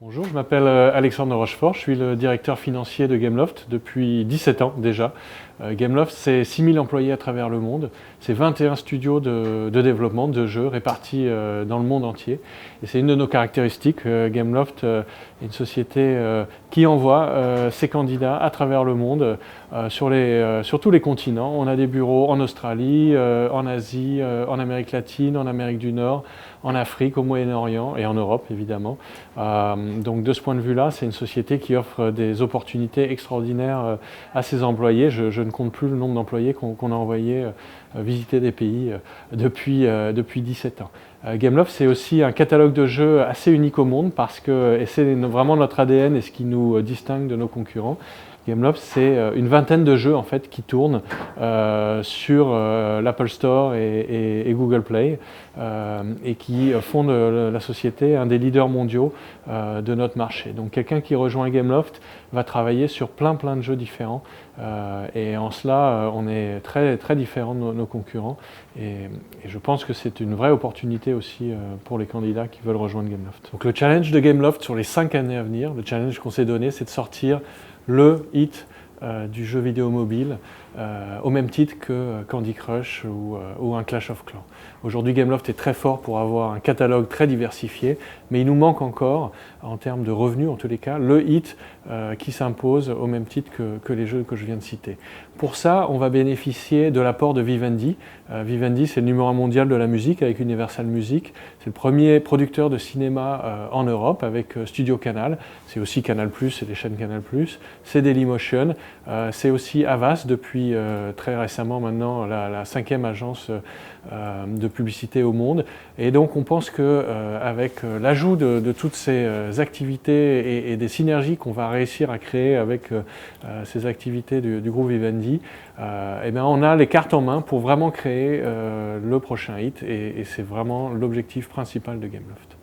Bonjour, je m'appelle Alexandre Rochefort, je suis le directeur financier de Gameloft depuis 17 ans déjà. Gameloft, c'est 6000 employés à travers le monde, c'est 21 studios de développement de jeux répartis dans le monde entier. Et c'est une de nos caractéristiques. Gameloft est une société qui envoie ses candidats à travers le monde sur tous les continents. On a des bureaux en Australie, en Asie, en Amérique latine, en Amérique du Nord, en Afrique, au Moyen-Orient et en Europe évidemment. Donc de ce point de vue-là, c'est une société qui offre des opportunités extraordinaires à ses employés. Je ne compte plus le nombre d'employés qu'on a envoyés visiter des pays depuis 17 ans. Gameloft, c'est aussi un catalogue de jeux assez unique au monde parce que, et c'est vraiment notre ADN et ce qui nous distingue de nos concurrents. Gameloft, c'est une vingtaine de jeux en fait qui tournent sur l'Apple Store et Google Play et qui font de la société un des leaders mondiaux de notre marché. Donc quelqu'un qui rejoint Gameloft va travailler sur plein de jeux différents et en cela on est très différents de nos concurrents et je pense que c'est une vraie opportunité aussi pour les candidats qui veulent rejoindre Gameloft. Donc le challenge de Gameloft sur les 5 années à venir, le challenge qu'on s'est donné, c'est de sortir le hit du jeu vidéo mobile au même titre que Candy Crush ou un Clash of Clans. Aujourd'hui, Gameloft est très fort pour avoir un catalogue très diversifié, mais il nous manque encore, en termes de revenus en tous les cas, le hit qui s'impose au même titre que les jeux que je viens de citer. Pour ça, on va bénéficier de l'apport de Vivendi. Vivendi, c'est le numéro 1 mondial de la musique avec Universal Music. C'est le premier producteur de cinéma en Europe avec Studio Canal. C'est aussi Canal+, c'est les chaînes Canal+. C'est Dailymotion. C'est aussi Havas depuis très récemment maintenant la 5e agence de publicité au monde. Et donc on pense qu'avec l'ajout de toutes ces activités et des synergies qu'on va réussir à créer avec ces activités du groupe Vivendi, eh bien on a les cartes en main pour vraiment créer le prochain hit et c'est vraiment l'objectif principal de Gameloft.